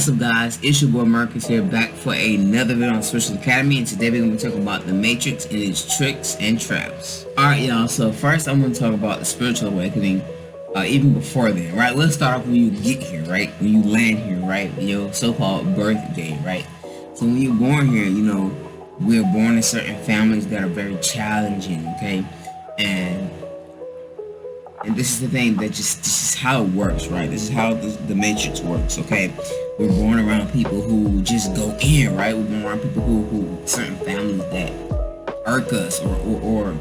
What's up, guys? It's your boy Marcus here, back for another video on Spiritual Academy, and today we're going to talk about the Matrix and its tricks and traps. Alright, y'all, so first I'm going to talk about the spiritual awakening, even before then, right? Let's start off when you get here, right? When you land here, right? Your so-called birthday, right? So when you're born here, you know, we're born in certain families that are very challenging, okay? And this is the thing that this is how it works, right? This is how the Matrix works, okay? We're born around people who just go in, right? We're born around people who certain families that irk us or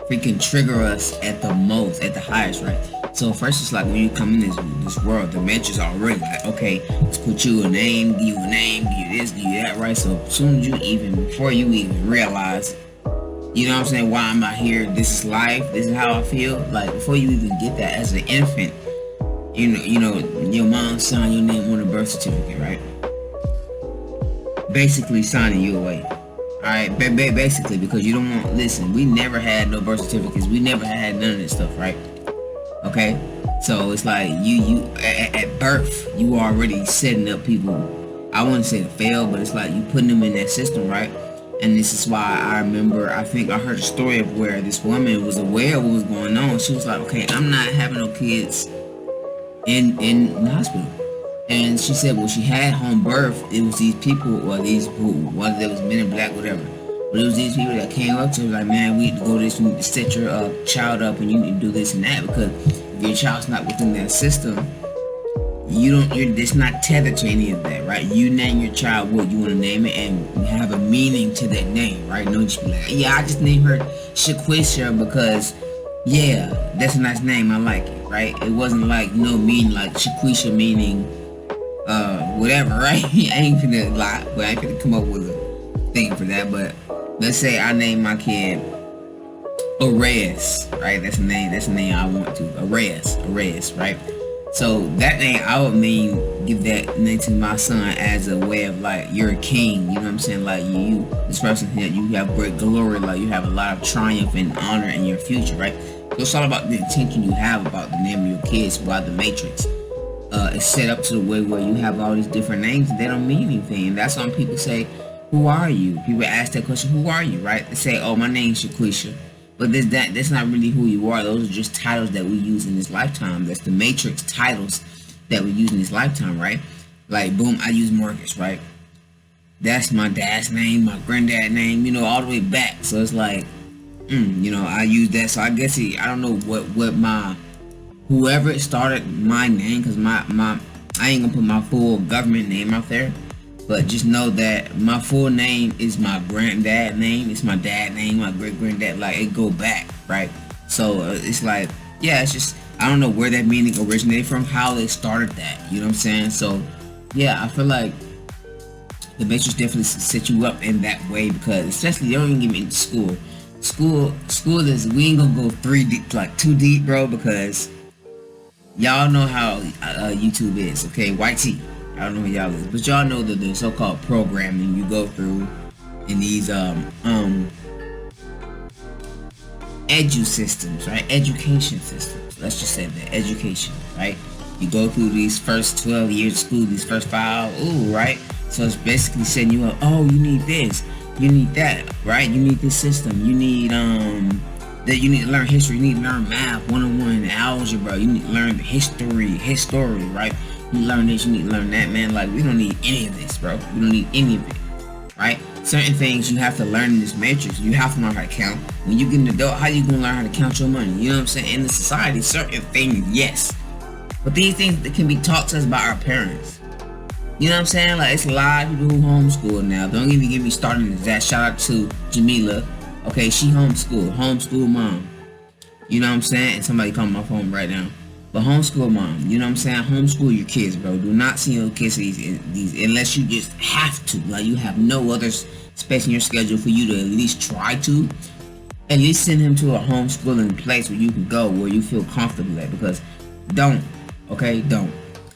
freaking trigger us at the most, at the highest, right? So first, it's like when you come in this world, the Matrix already like, okay, let's put you a name, give you a name, give you this, give you that, right? So as soon as before you even realize, you know what I'm saying, why I'm out here, this is life, this is how I feel, like before you even get that as an infant, you know, your mom signed your name on a birth certificate, right? Basically signing you away. Alright, basically, because you don't want, listen, we never had no birth certificates, we never had none of this stuff, right? Okay, so it's like you at birth, you already setting up people, I wouldn't say to fail, but it's like you putting them in that system, right? And this is why I remember, I think I heard a story of where this woman was aware of what was going on. She was like, okay, I'm not having no kids in the hospital. And she said, well, she had home birth. It was these people, or these who, whether it was men in black, whatever. But it was these people that came up to her like, man, we need to go to this, we need to set your child up, and you need to do this and that, because if your child's not within that system, it's not tethered to any of that, right? You name your child what you want to name it and have a meaning to that name, right? Don't just be like, yeah, I just named her Shaquisha because, yeah, that's a nice name, I like it, right? It wasn't like, no meaning, like Shaquisha meaning, whatever, right? I ain't gonna lie, but I ain't gonna come up with a thing for that, but let's say I name my kid Arayas, right? That's a name I want to, Arayas, right? So that name, I would give that name to my son as a way of like, you're a king, you know what I'm saying? Like this person here, you have great glory, like you have a lot of triumph and honor in your future, right? So it's all about the intention you have about the name of your kids, while the Matrix is set up to the way where you have all these different names and they don't mean anything. And that's when people say, who are you? People ask that question, who are you, right? They say, oh, my name's Shaquisha. But that's not really who you are. Those are just titles that we use in this lifetime. That's the Matrix titles that we use in this lifetime, right? Like, boom, I use Marcus, right? That's my dad's name, my granddad's name, you know, all the way back. So it's like, you know, I use that. So I guess I don't know what whoever started my name, because I ain't gonna put my full government name out there. But just know that my full name is my granddad name. It's my dad name, my great granddad. Like, it go back, right? So it's like, yeah, it's just, I don't know where that meaning originated from, how they started that. You know what I'm saying? So yeah, I feel like the Matrix definitely set you up in that way, because especially they don't even get me into school. School is, we ain't gonna go too deep, bro, because y'all know how YouTube is, okay? YT. I don't know who y'all is, but y'all know that the so-called programming you go through in these edu systems, right? Education systems. Let's just say that education, right? You go through these first 12 years of school, these first 5, ooh, right? So it's basically setting you up. Oh, you need this, you need that, right? You need this system. You need that you need to learn history. You need to learn math, 101, algebra. You need to learn the history, right? You learn this, you need to learn that, man. Like, we don't need any of this, bro. We don't need any of it, right? Certain things you have to learn in this Matrix. You have to learn how to count. When you get an adult, how you gonna learn how to count your money? You know what I'm saying? In the society, certain things, yes. But these things that can be taught to us by our parents. You know what I'm saying? Like, it's a lot of people who homeschool now. Don't even get me started with that. Shout out to Jamila. Okay, she homeschool mom. You know what I'm saying? And somebody calling my phone right now. But homeschool mom, you know what I'm saying? Homeschool your kids, bro. Do not send your kids these unless you just have to. Like, you have no other space in your schedule for you to at least try to. At least send him to a homeschooling place where you can go, where you feel comfortable at. Because don't, okay? Don't.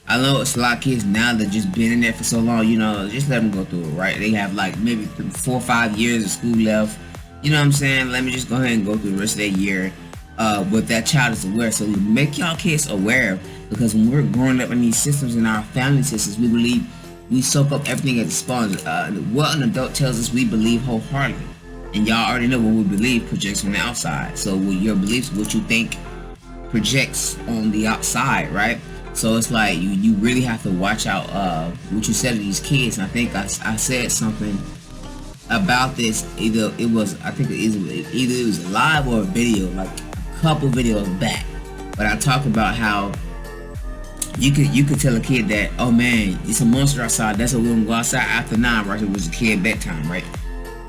I know it's a lot of kids now that just been in there for so long, you know, just let them go through it, right? They have like maybe 4 or 5 years of school left. You know what I'm saying? Let me just go ahead and go through the rest of that year. but that child is aware. So we make y'all kids aware, because when we're growing up in these systems, in our family systems, we believe, we soak up everything as a sponge. What an adult tells us, we believe wholeheartedly. And y'all already know what we believe projects from the outside. So with your beliefs, what you think projects on the outside, right? So it's like you really have to watch out what you said to these kids. And I think I said something about this. Either it was a live or a video, like a couple videos back. But I talked about how you could tell a kid that, oh man, it's a monster outside. That's why we don't go outside after 9, right? It was a kid bedtime, right?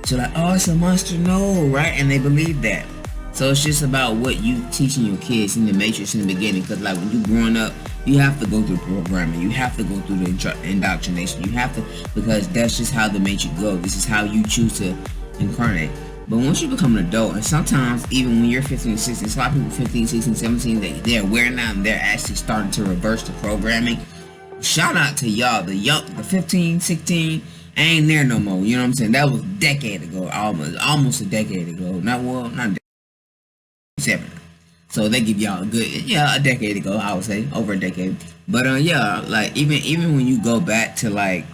So like, oh, it's a monster, no, right? And they believe that. So it's just about what you teaching your kids in the matrix in the beginning. Because like when you growing up, you have to go through programming. You have to go through the indoctrination. You have to, because that's just how the matrix goes. This is how you choose to incarnate. But once you become an adult, and sometimes even when you're 15, 16, a lot of people 15, 16, 17, they're aware now and they're actually starting to reverse the programming. Shout out to y'all, the 15, 16, I ain't there no more. You know what I'm saying? That was a decade ago, almost a decade ago. Not a decade, 7. So they give y'all a decade ago, I would say, over a decade. But yeah, like even when you go back to like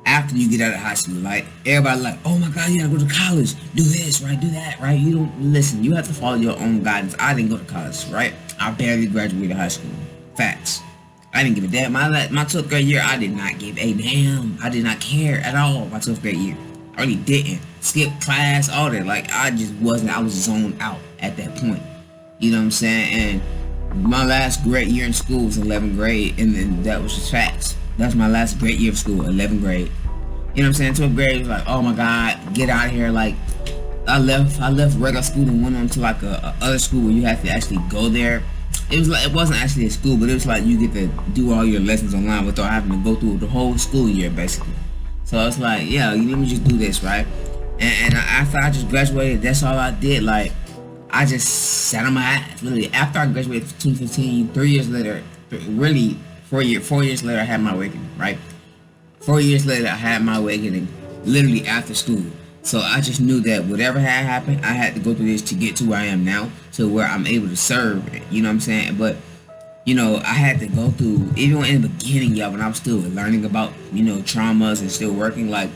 after you get out of high school, like everybody like, oh my god, you gotta go to college, do this, right, do that, right? You don't listen, you have to follow your own guidance. I didn't go to college, right? I barely graduated high school. Facts. I didn't give a damn. My 12th grade year, I did not give a damn. I did not care at all my 12th grade year. I really didn't. Skip class, all that. Like, I just wasn't, I was zoned out at that point. You know what I'm saying? And my last great year in school was 11th grade, and then that was just facts. That's my last great year of school, 11th grade. You know what I'm saying? 12th grade was like, oh my god, get out of here. Like, I left regular school and went on to like a other school where you have to actually go there. It was like, it wasn't actually a school, but it was like you get to do all your lessons online without having to go through the whole school year, basically. So it's like, yeah, let me just do this, right? And after I just graduated, that's all I did. Like, I just sat on my ass. Literally, after I graduated in 2015, 3 years later, really 4 years later, I had my awakening, right? 4 years later, I had my awakening, literally after school. So I just knew that whatever had happened, I had to go through this to get to where I am now, to where I'm able to serve, you know what I'm saying? But, you know, I had to go through, even in the beginning, y'all, when I was still learning about, you know, traumas and still working, like,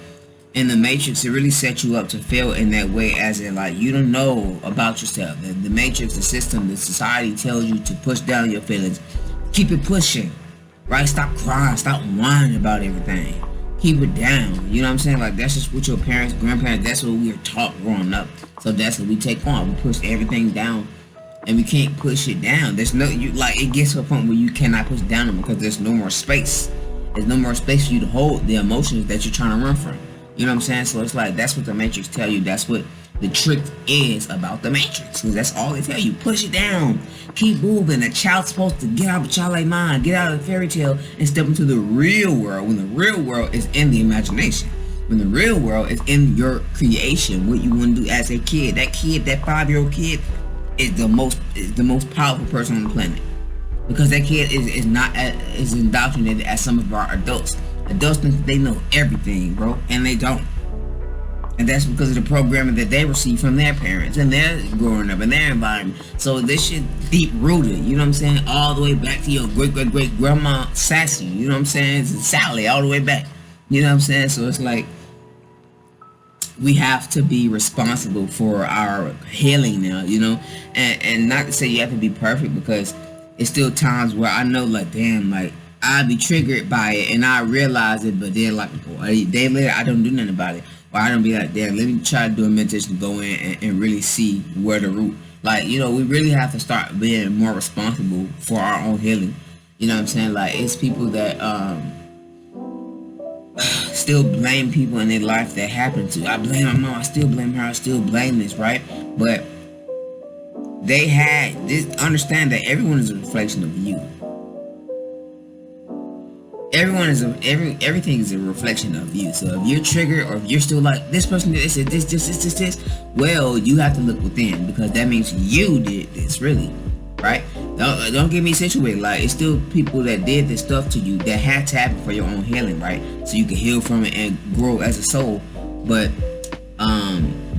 in the Matrix, it really set you up to fail in that way, as in, like, you don't know about yourself. The Matrix, the system, the society tells you to push down your feelings. Keep it pushing, right? Stop crying, stop whining about everything. Keep it down, you know what I'm saying? Like, that's just what your parents, grandparents, that's what we were taught growing up. So that's what we take on. We push everything down, and we can't push it down. There's no, it gets to a point where you cannot push down because there's no more space. There's no more space for you to hold the emotions that you're trying to run from. You know what I'm saying? So it's like, that's what the Matrix tell you. That's what the trick is about the Matrix. Because that's all they tell you. Push it down. Keep moving. The child's supposed to get out of the childlike mind, get out of the fairy tale, and step into the real world. When the real world is in the imagination. When the real world is in your creation. What you want to do as a kid. That 5-year-old kid, is the most powerful person on the planet. Because that kid is not as indoctrinated as some of our adults. Adults think they know everything, bro, and they don't. And that's because of the programming that they receive from their parents and their growing up in their environment. So this shit deep rooted, you know what I'm saying? All the way back to your great grandma Sassy, you know what I'm saying? It's Sally, all the way back. You know what I'm saying? So it's like, we have to be responsible for our healing now, you know? And not to say you have to be perfect, because it's still times where I know, like, damn, like, I'd be triggered by it and I realize it, but then like a day later I don't do nothing about it. Or I don't be like, damn, let me try to do a meditation to go in and really see where the root. Like, you know, we really have to start being more responsible for our own healing. You know what I'm saying? Like, it's people that still blame people in their life that happened to. I blame my mom, I still blame her, I still blame this, right? But they had this, understand that everyone is a reflection of you. Everything is a reflection of you. So if you're triggered, or if you're still like, this person did this, well, you have to look within, because that means you did this, really, right? Don't get me situated. Like, it's still people that did this stuff to you that had to happen for your own healing, right? So you can heal from it and grow as a soul. But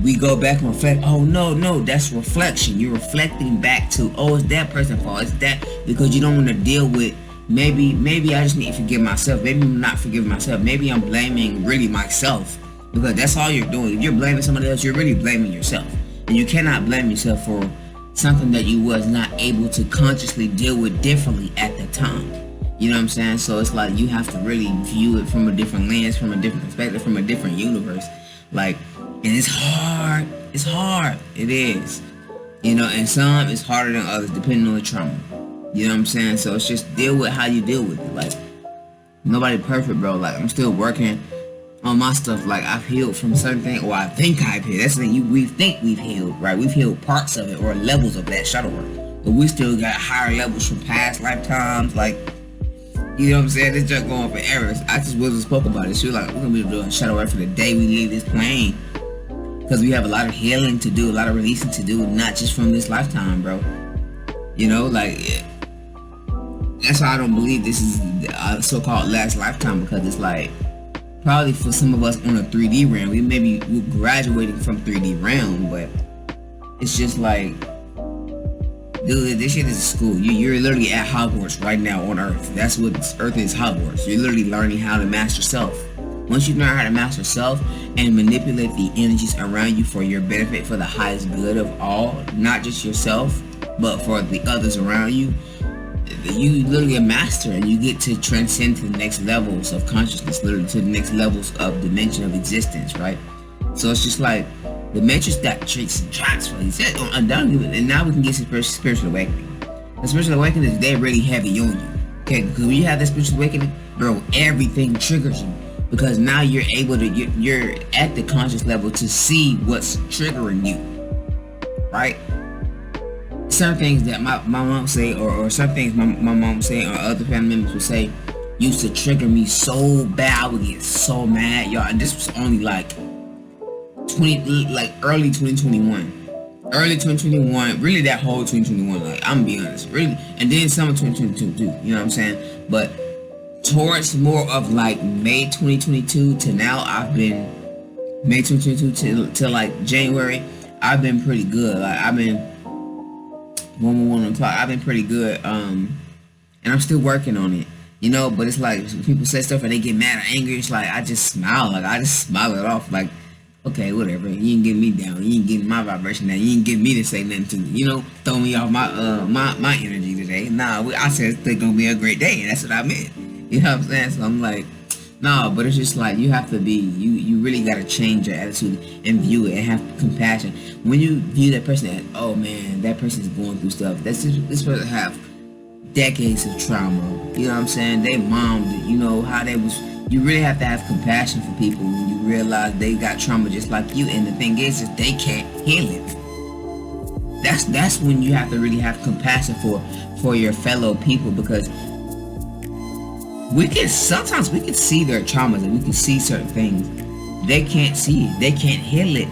we go back and reflect. Oh no, that's reflection. You're reflecting back to, oh, it's that person's fault. It's that, because you don't want to deal with, maybe I just need to forgive myself. Maybe I'm not forgiving myself. Maybe I'm blaming really myself, because that's all you're doing. If you're blaming somebody else, you're really blaming yourself. And you cannot blame yourself for something that you was not able to consciously deal with differently at the time. You know what I'm saying? So it's like you have to really view it from a different lens, from a different perspective, from a different universe. Like, and it's hard. It's hard. It is. You know, and some it's harder than others depending on the trauma. You know what I'm saying? So it's just deal with how you deal with it. Like, nobody perfect, bro. Like, I'm still working on my stuff. Like, I've healed from certain things, or I think I've healed. That's the thing. We think we've healed, right? We've healed parts of it or levels of that shadow work, but we still got higher levels from past lifetimes. Like, you know what I'm saying? This just going forever. I just wasn't spoke about it. She was like, we're gonna be doing shadow work for the day we leave this plane, because we have a lot of healing to do, a lot of releasing to do, not just from this lifetime, bro. You know, like, that's why I don't believe this is the so-called last lifetime, because it's like, probably for some of us on a 3D realm, we're graduating from 3D realm, but it's just like, dude, this shit is a school. You're literally at Hogwarts right now on Earth. That's what Earth is, Hogwarts. You're literally learning how to master self. Once you learn how to master self and manipulate the energies around you for your benefit, for the highest good of all, not just yourself, but for the others around you, you literally a master, and you get to transcend to the next levels of consciousness, literally to the next levels of dimension of existence, right? So it's just like, the Matrix got tricks and traps for you. And now we can get some spiritual awakening. The spiritual awakening is, they're really heavy on you. Okay, because when you have that spiritual awakening, bro, everything triggers you. Because now you're able to, you're at the conscious level to see what's triggering you. Right? Certain things that my mom say, or some things my mom say, or other family members would say, used to trigger me so bad. I would get so mad, y'all. And this was only like early 2021, really that whole 2021, like, I'm gonna be honest, really, and then summer 2022 too, you know what I'm saying? But towards more of like May 2022 to now, I've been May 2022 to like January, I've been pretty good. Like, I've been 1 o'clock, I've been pretty good, and I'm still working on it. You know, but it's like, when people say stuff and they get mad or angry, it's like, I just smile it off, like, okay, whatever. You ain't getting me down. You ain't getting my vibration down. You ain't getting me to say nothing to me. You know, throw me off my energy today. Nah, I said it's gonna be a great day, and that's what I meant. You know what I'm saying? So I'm like, no, but it's just like, you have to be, you really gotta change your attitude and view it and have compassion. When you view that person as, oh man, that person's going through stuff. This person have decades of trauma. You know what I'm saying? They mommed it. You know how they was. You really have to have compassion for people when you realize they got trauma just like you. And the thing is they can't heal it. That's when you have to really have compassion for your fellow people, because sometimes we can see their traumas and we can see certain things. They can't see it. They can't heal it.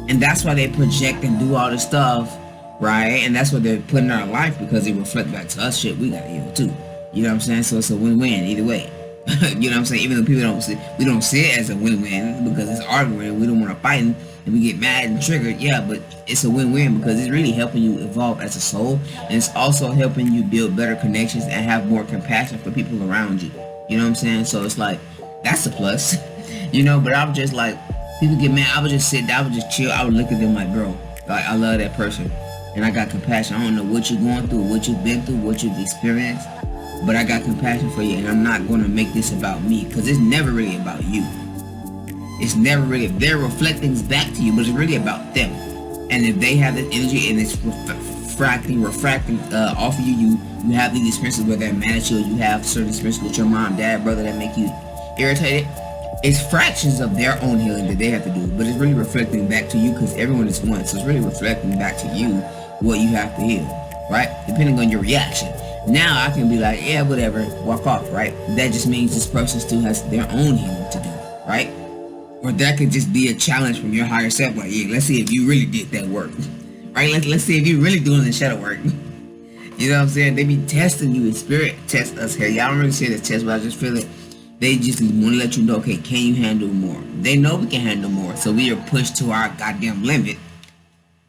And that's why they project and do all this stuff, right? And that's what they're putting in our life, because they reflect back to us shit we got healed too. You know what I'm saying? So it's a win-win either way. You know what I'm saying? Even though people we don't see it as a win-win, because it's arguing, we don't want to fight, and we get mad and triggered. Yeah, but it's a win-win, because it's really helping you evolve as a soul, and it's also helping you build better connections and have more compassion for people around you. You know what I'm saying? So it's like, that's a plus. You know, but I was just like, people get mad, I would just sit down, I would just chill, I would look at them like, bro, like, I love that person, and I got compassion. I don't know what you're going through, what you've been through, what you've experienced, but I got compassion for you, and I'm not going to make this about me, because it's never really about you. It's never really, they're reflecting back to you, but it's really about them. And if they have this energy and it's refracting off of you, you have these experiences where they're mad at you, or you have certain experiences with your mom, dad, brother that make you irritated. It's fractions of their own healing that they have to do, but it's really reflecting back to you, because everyone is one. So it's really reflecting back to you what you have to heal, right? Depending on your reaction. Now I can be like, yeah, whatever, walk off, right? That just means this person still has their own healing to do, right? Or that could just be a challenge from your higher self, like, yeah, let's see if you really did that work, right? Let's see if you're really doing the shadow work. You know what I'm saying? They be testing you in spirit. Test us here. Y'all don't really say the test, but I just feel it. They just want to let you know, okay, can you handle more? They know we can handle more, so we are pushed to our goddamn limit.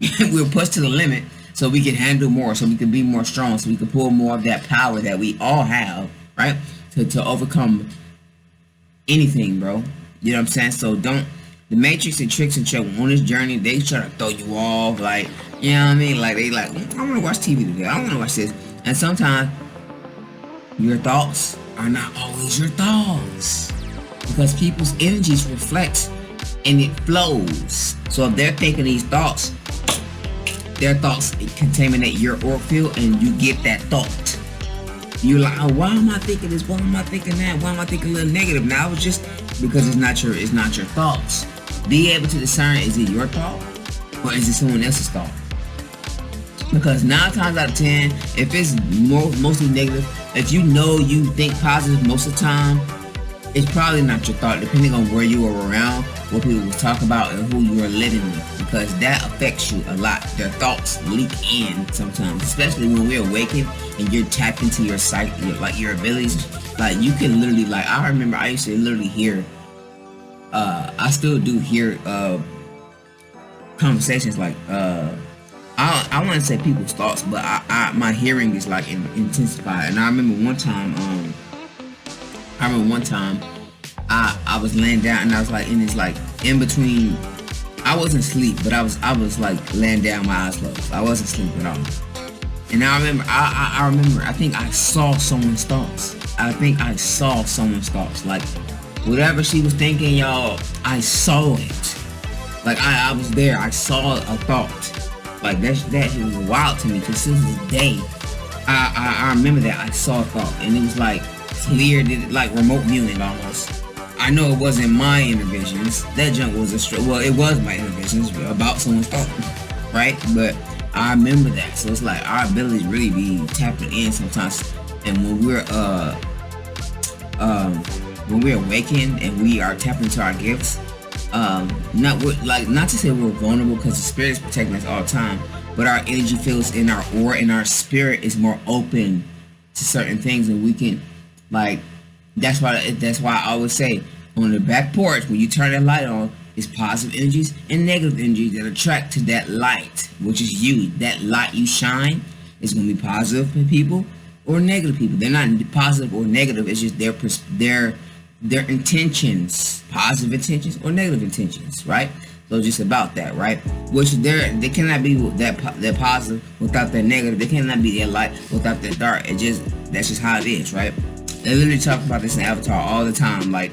We're pushed to the limit so we can handle more, so we can be more strong, so we can pull more of that power that we all have, right? To overcome anything, bro. You know what I'm saying? So don't, the Matrix and tricks and trick on this journey, they try to throw you off, like, you know what I mean? Like, they like, I want to watch TV today. I want to watch this. And sometimes your thoughts are not always your thoughts, because people's energies reflect and it flows. So if they're thinking these thoughts, their thoughts contaminate your aura field, and you get that thought. You're like, oh, why am I thinking this? Why am I thinking that? Why am I thinking a little negative? Now it's just because it's not your thoughts. Be able to discern, is it your thought or is it someone else's thought? Because 9 times out of 10, if it's mostly negative, if you know you think positive most of the time, it's probably not your thought, depending on where you are around, what people will talk about, and who you are living with, because that affects you a lot. Their thoughts leak in sometimes, especially when we're awakened and you're tapped into your psyche, your abilities. Like, you can literally, like, I remember I used to literally hear, I still do hear conversations like, I want to say people's thoughts, but my hearing is like intensified. And I remember one time, I was laying down and I was like in this, like, in between. I wasn't asleep, but I was like laying down, my eyes closed. I wasn't asleep at all. And I remember, I think I saw someone's thoughts. Like, whatever she was thinking, y'all, I saw it. Like, I was there. I saw a thought. Like, that was wild to me, because since this day, I remember that I saw a thought, and it was like clear, like remote viewing almost. I know it wasn't my inner visions. That junk was it was my inner visions about someone's thought, right? But I remember that. So it's like our abilities really be tapping in sometimes, and when we're awakened and we are tapping into our gifts, not to say we're vulnerable, because the spirit is protecting us all the time, but our energy fields in our aura and our spirit is more open to certain things, and we can, like, that's why I always say, on the back porch, when you turn that light on, it's positive energies and negative energies that attract to that light, which is you. That light you shine is going to be positive for people or negative people. They're not positive or negative. It's just their intentions, positive intentions or negative intentions, right? So it's just about that, right? Which they cannot be that positive without that negative. They cannot be that light without that dark. That's just how it is, right? They literally talk about this in Avatar all the time. Like,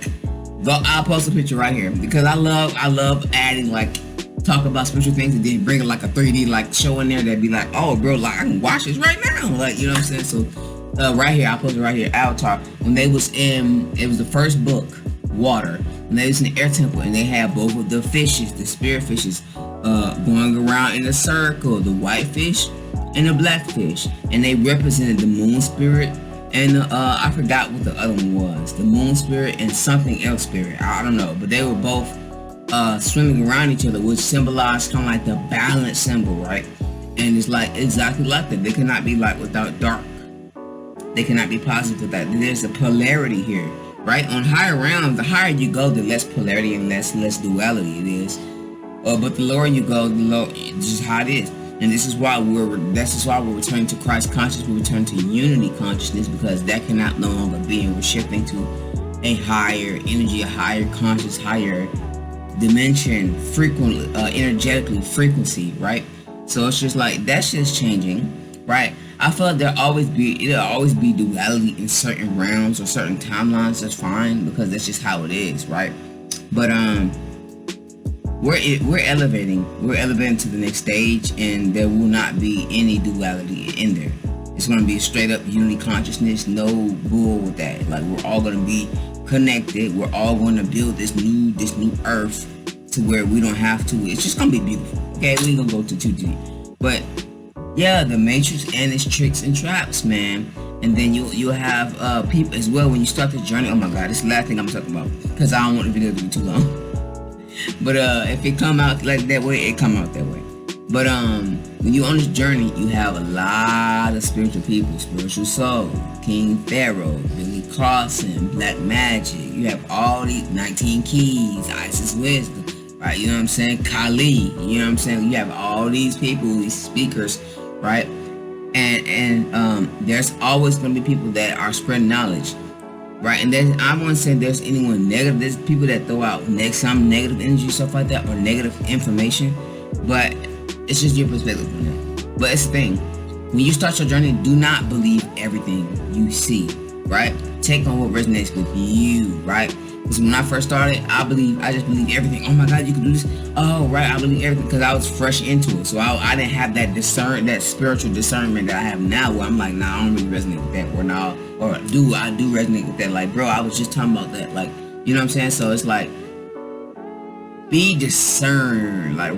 I'll post a picture right here, because I love adding, like, talk about spiritual things and then bringing like a 3D like show in there that'd be like, oh bro, like I can watch this right now, like, you know what I'm saying? So right here, I'll post it right here. Avatar, when they was in, it was the first book, Water, when they was in the air temple, and they had both of the fishes, the spirit fishes, going around in a circle, the white fish and the black fish, and they represented the moon spirit and I forgot what the other one was, the moon spirit and something else spirit, I don't know, but they were both swimming around each other, which symbolized kind of like the balance symbol, right? And it's like exactly like that. They cannot be like without dark. They cannot be positive without. There's a polarity here, right? On higher realms, the higher you go, the less polarity and less duality it is. But the lower you go, the lower. This is how it is. And this is why we're returning to Christ consciousness. We return to unity consciousness, because that cannot no longer be, and we're shifting to a higher energy, a higher conscious, higher dimension, energetically, frequency, right? So it's just like that shit's changing, right? I feel like it'll always be duality in certain realms or certain timelines. That's fine, because that's just how it is, right? But we're elevating to the next stage, and there will not be any duality in there. It's going to be a straight up unity consciousness, no bull with that. Like, we're all going to be connected. We're all going to build this new earth to where we don't have to. It's just going to be beautiful. Okay, we ain't going to go too deep. But yeah, the Matrix and its tricks and traps, man. And then you'll have people as well when you start the journey. Oh my God, this is the last thing I'm talking about, because I don't want the video to be too long. But if it come out like that way, it come out that way. But when you're on this journey, you have a lot of spiritual people, spiritual soul, King Pharaoh, Billy crossing, black magic. You have all these 19 keys, Isis wisdom, right? You know what I'm saying? Kali, you know what I'm saying? You have all these people, these speakers, right? And there's always gonna be people that are spreading knowledge, right? And then I won't say there's anyone negative. There's people that throw out some negative energy, stuff like that, or negative information, but it's just your perspective on that. But it's the thing, when you start your journey, do not believe everything you see, right? Take on what resonates with you, right? Because when I first started, I just believed everything. Oh my God, you can do this. Oh, right, I believe everything because I was fresh into it. So I didn't have that spiritual discernment that I have now, where I'm like, nah, I don't really resonate with that. Or do I do resonate with that? Like, bro, I was just talking about that. Like, you know what I'm saying? So it's like, be discerned. Like,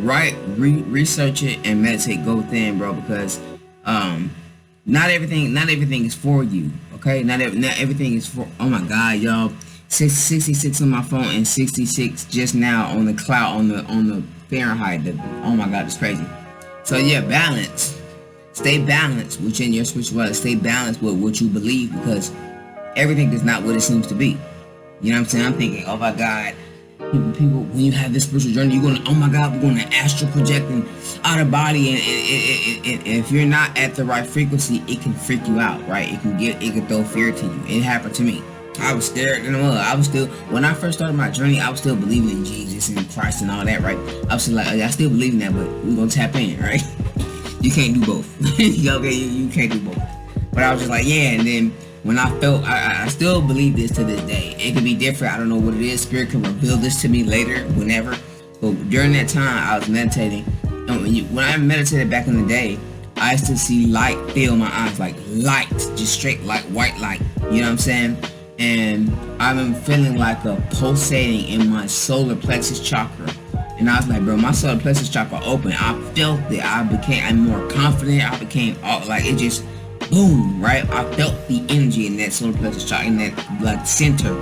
research it and meditate. Go within, bro, because not everything is for you. Okay, not everything is for. Oh my God, y'all. 66 on my phone and 66 just now on the cloud on the Fahrenheit. Oh my God, it's crazy. So yeah, balance. Stay balanced within your spirituality. Stay balanced with what you believe, because everything is not what it seems to be. You know what I'm saying? I'm thinking, oh my God, people, when you have this spiritual journey, you're gonna, oh my God, we're gonna astral project and out of body, and if you're not at the right frequency, it can freak you out, right? It can throw fear to you. It happened to me. I was scared, when I first started my journey, I was still believing in Jesus and Christ and all that, right? I was like, I still believe in that, but we're gonna tap in, right? You can't do both. Okay, you can't do both. But I was just like, yeah, and then when I felt, I still believe this to this day. It could be different, I don't know what it is. Spirit can reveal this to me later, whenever. But during that time, I was meditating. And when I meditated back in the day, I used to see light fill my eyes, like light, just straight like white light. You know what I'm saying? And I've been feeling like a pulsating in my solar plexus chakra. And I was like, bro, my solar plexus chakra open. I felt it. I'm more confident. I became like, it just boom, right? I felt the energy in that solar plexus chakra, in that like center.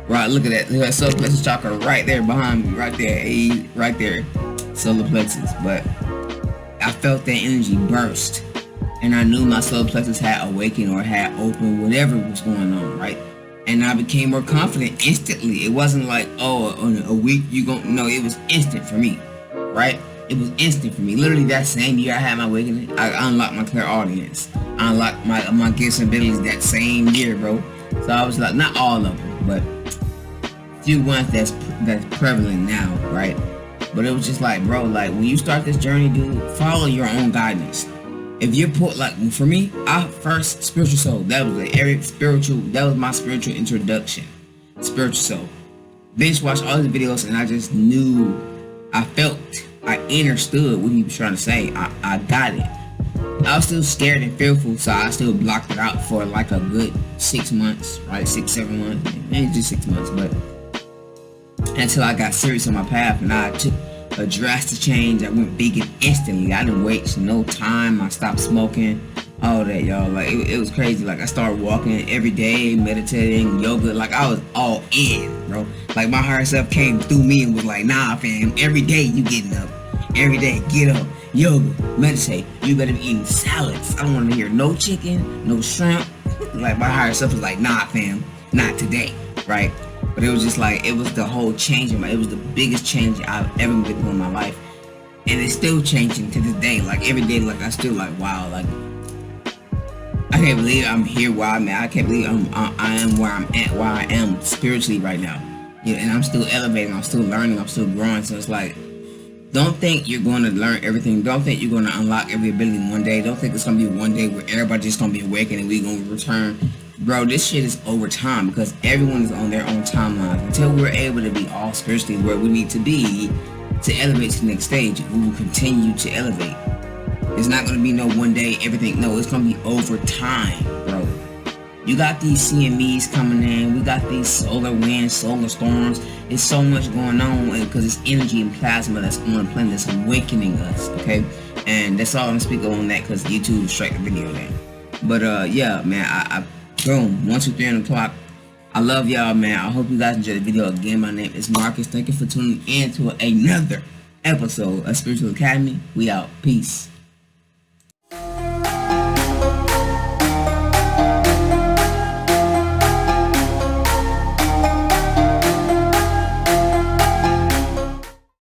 Right, look at that. Look at that solar plexus chakra right there behind me, right there, right there, solar plexus. But I felt that energy burst, and I knew my solar plexus had awakened or had opened, whatever was going on, right? And I became more confident instantly. It wasn't like, oh, on a week you gon' no, it was instant for me, right? It was instant for me. Literally that same year I had my awakening, I unlocked my clairaudience. I unlocked my gifts and abilities that same year, bro. So I was like, not all of them, but few ones that's prevalent now, right? But it was just like, bro, like when you start this journey, dude, follow your own guidance. If you're put, like, for me, I first spiritual soul, that was my spiritual introduction. Spiritual soul. Binge watched all the videos and I just knew, I understood what he was trying to say. I got it. I was still scared and fearful, so I still blocked it out for like a good 6 months, right? 6-7 months, maybe just 6 months, but until I got serious on my path and I took a drastic change. I went vegan instantly. I didn't waste no time. I stopped smoking, all that, y'all. Like it was crazy. Like I started walking every day, meditating, yoga. Like I was all in, bro. Like my higher self came through me and was like, nah, fam, every day you getting up. Every day, get up, yoga, meditate. You better be eating salads. I don't want to hear no chicken, no shrimp. Like my higher self was like, nah, fam, not today, right? But it was just like, it was the whole change it was the biggest change I've ever been through in my life. And it's still changing to this day. Like every day, like I still like, wow, like I can't believe I'm here where I'm at. I can't believe I am where I'm at, where I am spiritually right now. Yeah, and I'm still elevating, I'm still learning, I'm still growing. So it's like, don't think you're going to learn everything. Don't think you're going to unlock every ability in one day. Don't think it's going to be one day where everybody's just going to be awakened and we're going to return. Bro, this shit is over time because everyone is on their own timeline. Until we're able to be all spiritually where we need to be to elevate to the next stage, we will continue to elevate. It's not going to be no one day, everything. No, it's going to be over time, bro. You got these CMEs coming in. We got these solar winds, solar storms. There's so much going on because it's energy and plasma that's on the planet that's awakening us, okay? And that's all I'm speaking on that because YouTube strike the video there. But yeah, man, I boom, 1, 2, 3 on the clock. I love y'all, man. I hope you guys enjoyed the video. Again, my name is Marcus. Thank you for tuning in to another episode of Spiritual Academy. We out. Peace.